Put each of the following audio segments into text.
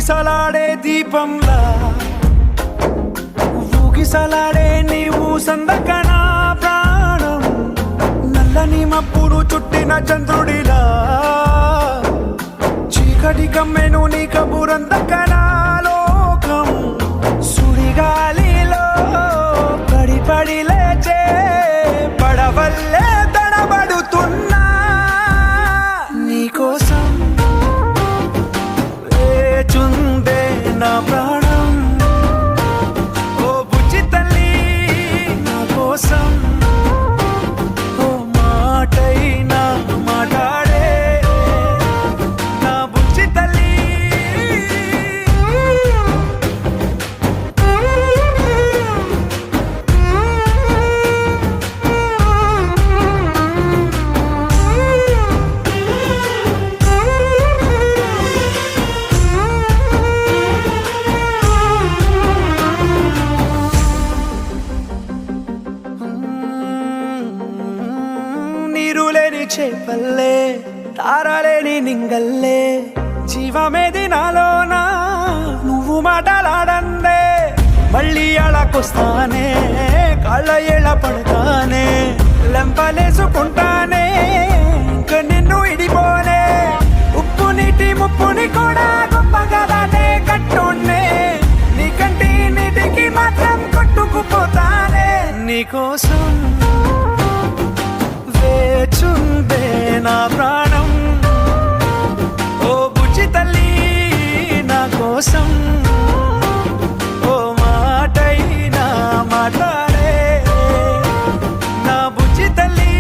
ఊగిసలాడే దీపంలా ఊగిసలాడే నీవు సందకనా ప్రాణం నల్లని మబ్బులు చుట్టిన చంద్రుడిలా చీకటి కమ్మెను నీ కబురందకనా లోకం సుడిగాలిలో పడి పడి లేచే పడవల్లే తడబడుతున్నా నీకోసం వేచుందే నా ప్రాణం ఓ బుజ్జి తల్లి నా కోసం ఓ మాటైనా మాట్లాడే నా బుజ్జి తల్లి నీరులేని చేపల్లే తారలేని నింగల్లే జీవమేది నాలోనా నువ్వు మాటలాడందే మళ్ళీ అళకొస్తానే కాళ్ళ ఏళ్ళ పడతానే లెంపలేసుకుంటానే ఇంక నిన్ను ఇడిపోనే ఉప్పు నీటి ముప్పుని కూడా గొప్పగా దాటే కట్టునే నీ కంటి నీటికి మాత్రం కొట్టుకుపోతానే నీకోసం వేచుందే నా ప్రాణం ఓ బుజ్జి తల్లి నా కోసం ఓ మాటైనా మాట్లాడే నా బుజ్జి తల్లి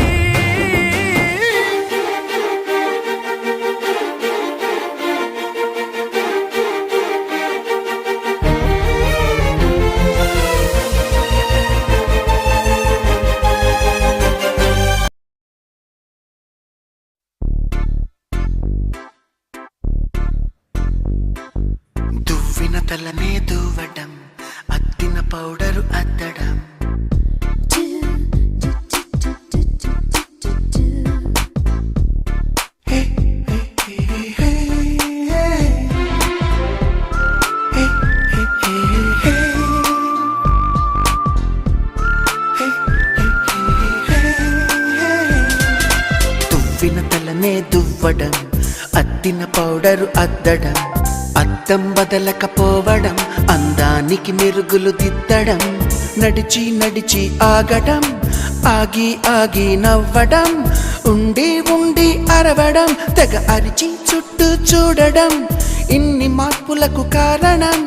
దువ్విన తలనే దువ్వడం అద్దిన పౌడరు అద్దడం హే, హే, హే, హే, హే. హే, హే, హే, హే. హే, హే, హే, హే. దువ్విన తలనే దువ్వడం అద్దిన పౌడరు అద్దడం అద్దం బదలకపోవడం అందానికి మెరుగులు దిద్దడం నడిచి నడిచి ఆగడం ఆగి ఆగి నవ్వడం ఉండి ఉండి అరవడం తెగ అరిచి చుట్టూ చూడడం ఇన్ని మార్పులకు కారణం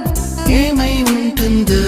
ఏమై ఉంటుందో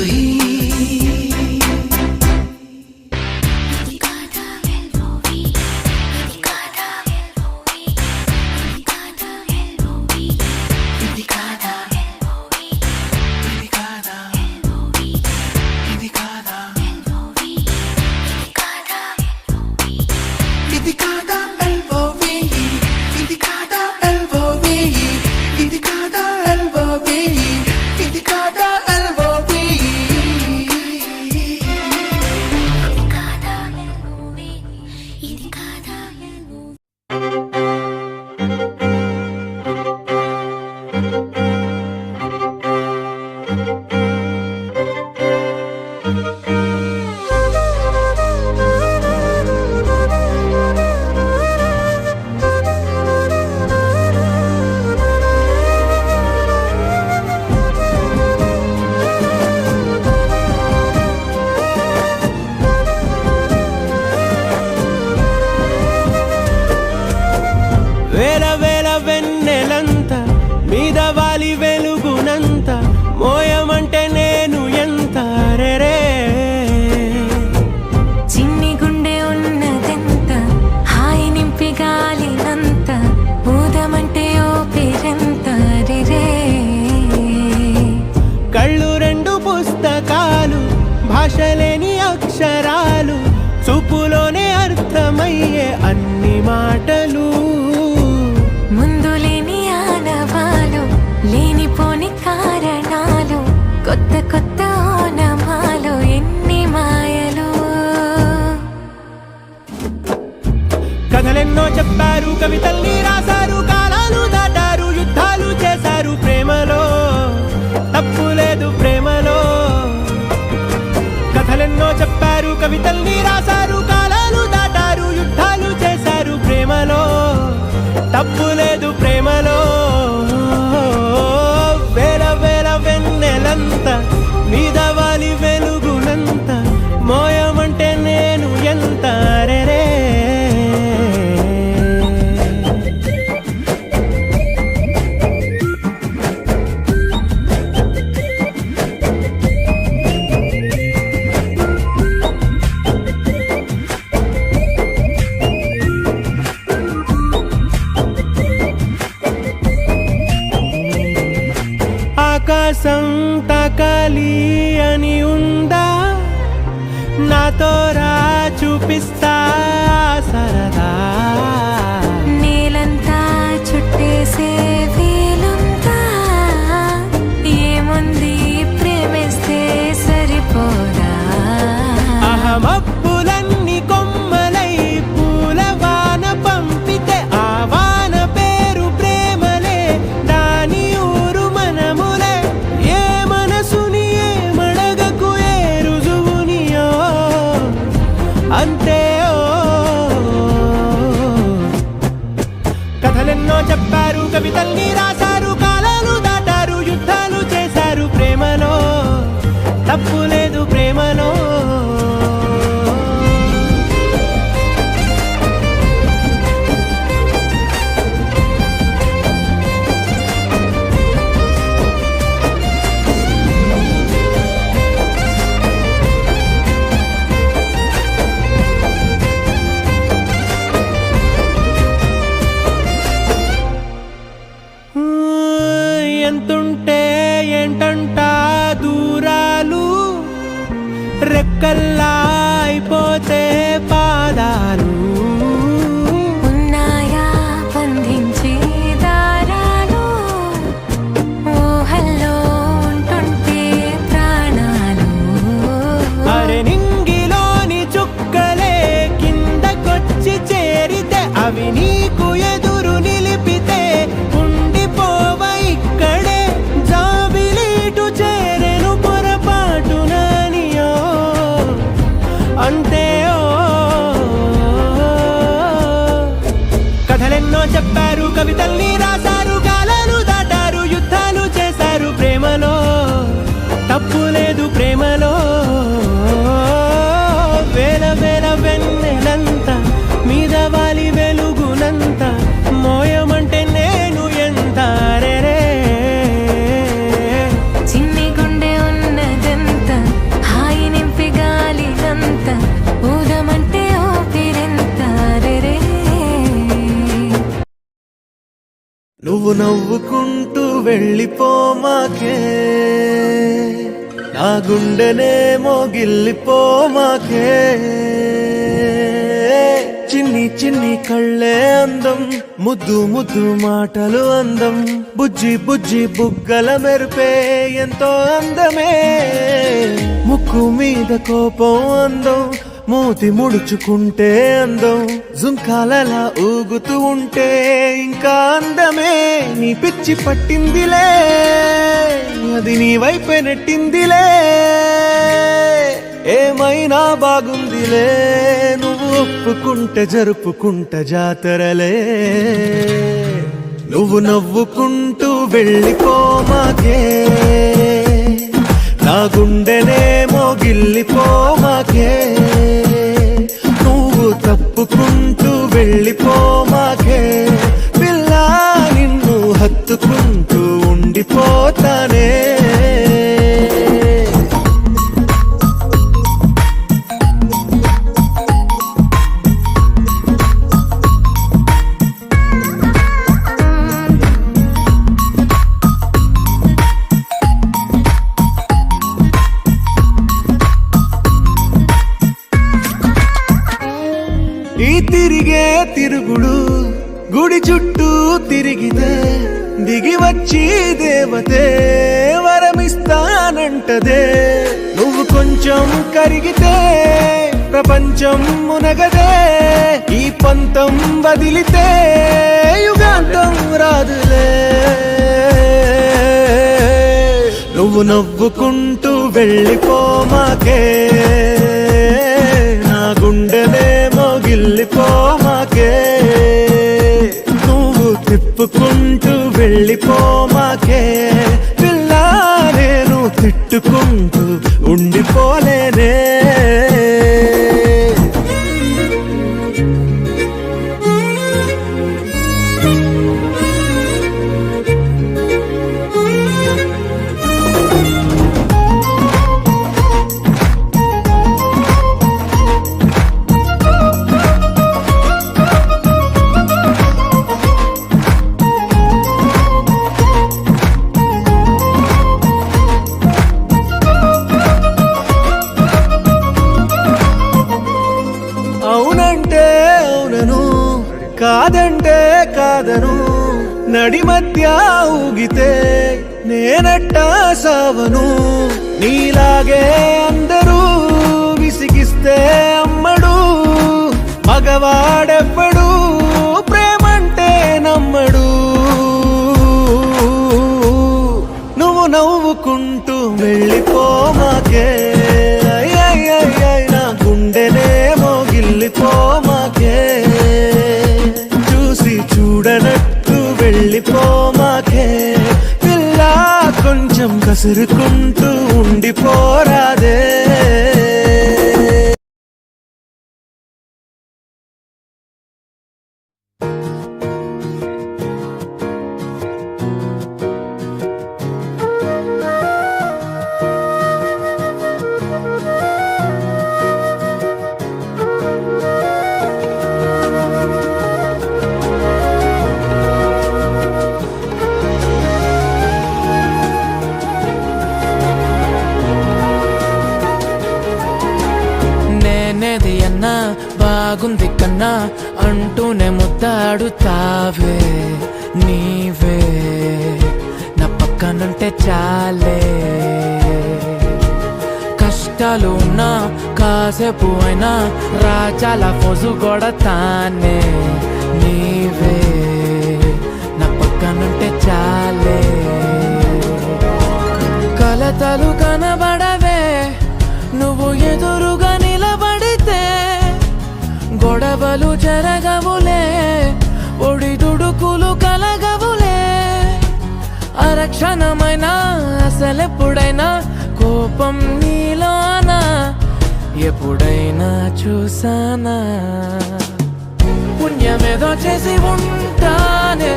ఆకాశం తాకాలి అని ఉందా, నాతో రా చూపిస్తా సరదా. నేలంతా చుట్టేసే వీలుందా, ఏముంది ప్రేమిస్తే సరిపోదా. అహమప్పులన్నీ కొమ్మలై పూలవాన పంపితే ఆ వాన పేరు ప్రేమలే, దాని ఊరు మనములే. ఏ మనసుని ఏ మడగకు ఏ రుజువునియో అంతే. కథలెన్నో చెప్పారు, కవితల్ని రాశారు, కాలాలు దాటారు, యుద్ధాలు చేశారు. ప్రేమలో తప్పు లేదు, ప్రేమలో. ఎంతుంటే ఏంటంట దూరాలు, రెక్కల్లా అయిపోతే పాదాలు. ఉన్నాయా బంధించే దారాలు, ఊహల్లో ఉంటుంటే ప్రాణాలు. అరె నింగిలోని చుక్కలే కిందకొచ్చి చేరితే, అవి నీకు ఎదురు నిలిపితే ఉండిపోవ ఇక్కడే. జాబిలీటు చేరెను పొరపాటుననియో అంతే. కథలెన్నో చెప్పారు, కవితల్ని రాశారు, కాలాలు దాటారు, యుద్ధాలు చేశారు. ప్రేమలో తప్పు లేదు, ప్రేమలో. వేల వేల వెన్నెలంత మీద వాలి వెలుగునంత, మోయమంటే నేను ఎంత రే. చిన్ని గుండె ఉన్నదంత, హాయి నింపి గాలినంత, ఊదమంటే ఊపిరెంత రే. నువ్వు నవ్వుకుంటూ వెళ్ళిపోమాకే, నా గుండెనేమో గిల్లిపోమాకే. చిన్ని చిన్ని కళ్ళే అందం, ముద్దు ముద్దు మాటలు అందం, బుజ్జి బుజ్జి బుగ్గల మెరుపే ఎంతో అందమే. ముక్కు మీద కోపం అందం, మూతి ముడుచుకుంటే అందం, జుంకాలలా ఊగుతూ ఉంటే ఇంకా అందమే. నీ పిచ్చి పట్టిందిలే, అది నీ వైపే నెట్టిందిలే. ఏమైనా బాగుందిలే, నువ్వు ఒప్పుకుంటే జరుపుకుంట జాతరలే. నువ్వు నవ్వుకుంటూ వెళ్ళిపోమాకే, నా గుండెనేమో గిల్లిపోమాకే. నువ్వు తప్పుకుంటూ వెళ్ళిపోమాకే, పిల్ల నిన్ను హత్తుకుంటూ ఉండిపోతానే. ఈ తిరిగే తిరుగుడు గుడి చుట్టూ తిరిగితే, దిగి వచ్చి దేవతే వరమిస్తానంటదే. నువ్వు కొంచెం కరిగితే ప్రపంచం మునగదే. ఈ పంతం వదిలితే యుగాంతం రాదులే. నువ్వు నవ్వుకుంటూ వెళ్ళిపోమాకే, నా గుండెనేమో గిల్లిపోమాకే. నువ్వు తిప్పుకుంటూ వెళ్ళిపోమాకే, పిల్ల నేను తిట్టుకుంటూ ఉండిపోలేనే. నడి మధ్య ఊగితే నేనట్టా సావను నీలాగే అందరూ విసిగిస్తే అమ్మడు మగవాడెవ్వడు ప్రేమంటే నమ్మడు నువ్వు నవ్వుకుంటూ వెళ్ళిపోమాకే నా గుండెనేమో గిల్లిపోమాకే చూసి చూడనట్టు వెళ్ళిపోమాకే పిల్ల కొంచెం కసురుకుంటూ ఉండిపోరాదే నేనేది అన్నా బాగుంది కన్నా అంటూనే ముద్దాడుతావే నీవే నా పక్కనుంటే చాలే కష్టాలు ఉన్నా కాసేపు అయినా రాజాల ఫోజు కొడతానే నీవే నా పక్కనుంటే చాలే కలతలు కనబడవే నువ్వు ఎదురుగా నిలబడితే గొడవలు జరగవులే ఒడిదుడుకులు కలగవులే అరక్షణమైనా అసలెప్పుడైనా కోపం నీలోనా ఎప్పుడైనా చూసానా పుణ్యమేదో చేసి ఉంటానే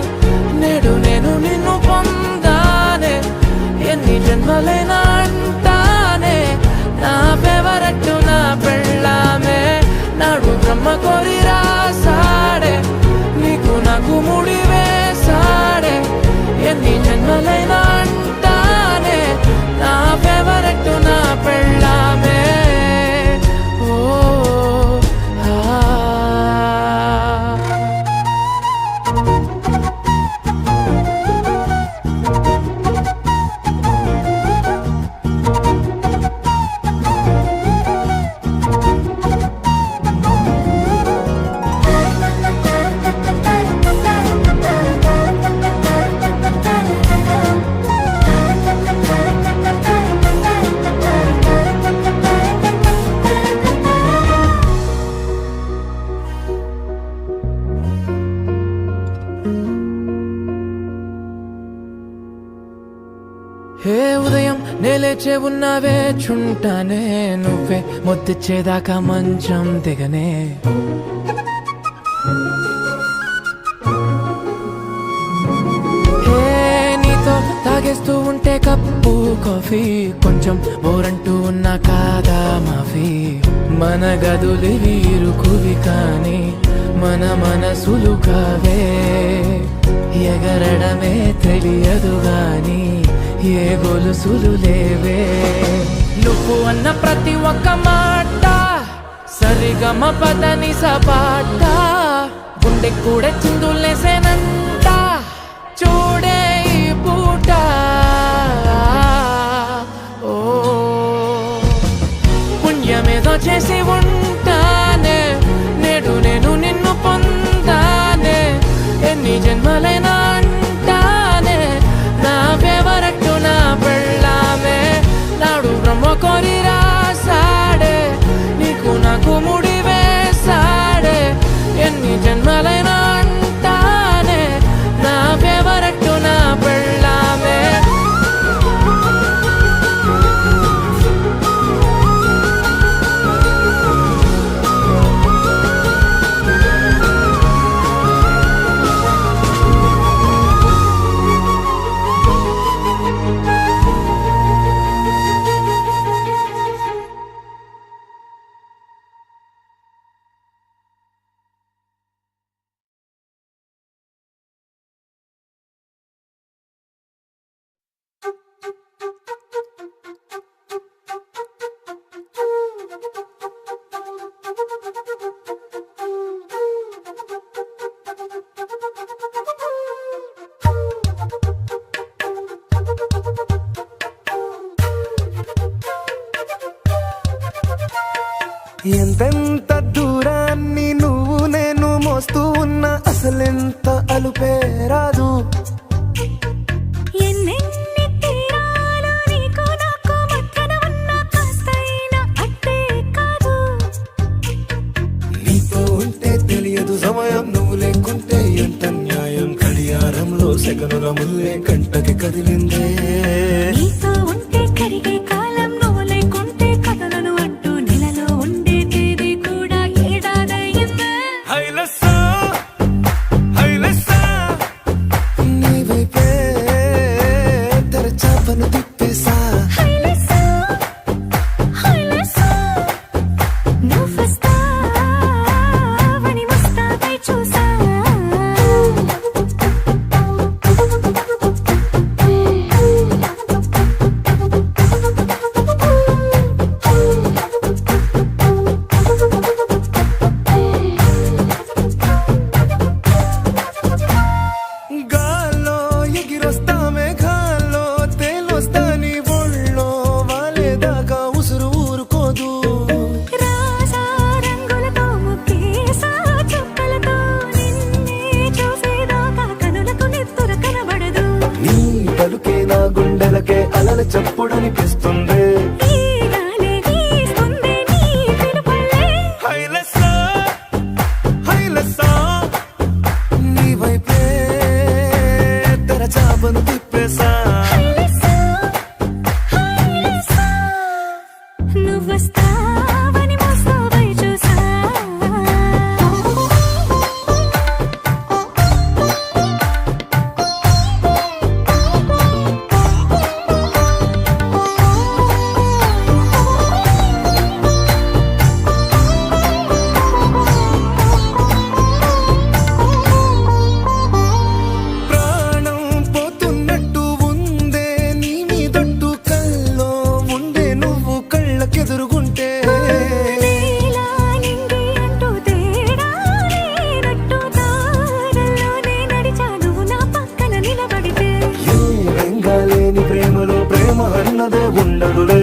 నేడు నేను నిన్ను పొందానే ఎన్ని జన్మలైనా అంటానే నా ఫేవరెట్ నా పెళ్ళామే నాడు బ్రహ్మ కోరి రాసాడే నీకు నాకు ముడి వేసాడే ఎన్ని జన్మలైనా అంటానే నా ఫేవరెట్ నా పెళ్ళామే ఓ ఆ హే ఉదయం నేలేచే ఉన్నావే చుంటానే నువ్వే ముద్దిచ్చేదాకా మంచం దిగనే హే నీతో తాగేస్తూ ఉంటే కప్పు కాఫీ కొంచెం బోరంటూ ఉన్నా కాదా మాఫీ మన గదులు వీరుకువి కానీ మన మనసులు కావే ఎగరడమే తెలియదు గాని ఏ గొలుసులు లేవే నువ్వు అన్న ప్రతి ఒక్క మాట సరిగమ పదని సపాట గుండె కూడా చిందులేసేనంట చూడే ఈ పూట ఓ పుణ్యమేదో చేసి ఉంటానే నేడు నేను నిన్ను పొందానే ఎన్ని జన్మలైనా అంటానే నా ఫేవరెట్ నా పెళ్ళామే నాడు బ్రహ్మ కోరి రాసాడే నీకు నాకు ముడి వేసాడే ఎన్ని జన్మలైనా అంటానే ఎంతెంత దూరాన్ని నువ్వు నేను మోస్తూ ఉన్నా అసలెంత అలుపే రాదు. ఎన్నెన్ని తీరాలు నీకు నాకు మధ్యన ఉన్న కాస్తైనా అట్టే కాదు. నీతో ఉంటే తెలియదు సమయం, నువ్వు లేకుంటే ఎంత న్యాయం. గడియారంలో సెకనుల ముల్లే గంటకి కదిలిందే. నీతో ఉంటే కరిగే కాలం, నువ్వు లేకుంటే కథలను అంటూ నెలలో ఉండే తేదీ కూడా ఏడాదయ్యిందే. హైలెస్సా హైలెస్సా నీ వైపే తెరచాపను తిప్పేసా. హైలెస్సా, హైలెస్సా, నువ్వొస్తావని ముస్తాబై చూసా. గాల్లో ఎగిరొస్తా మేఘాల్లో తేలొస్తా నీ ఒళ్ళో వాలేదాకా ఉసురు ఊరుకోదు. రాసా రంగులతో ముక్కేసా చుక్కలతో నిన్నే చూసేదాకా కనులకు నెత్తుర కనబడదు. నీ పలుకే నా గుండెలకే అలల చప్పుడనిపిస్తుంది. ఈ గాలి వీస్తుంది నీ పిలుపులే. హైలెస్సా హైలెస్సా నీ వైపే తెరచాపను తిప్పేసా. హైలెస్సా, హైలెస్సా, నువ్వొస్తావని ముస్తాబై చూసా. ప్రాణం పోతున్నట్టు ఉందే నీ మీదొట్టు, కల్లో ఉండే నువ్వు కళ్ళకెదురుగుంటే. నీలా నింగి అంటూ తేడా లేనట్టు దారుల్లోనే నడిచా నువ్వు నా పక్కన నిలబడితే. ఏ రంగాలేని ప్రేమలో ప్రేమ అన్నదే ఉండదులే.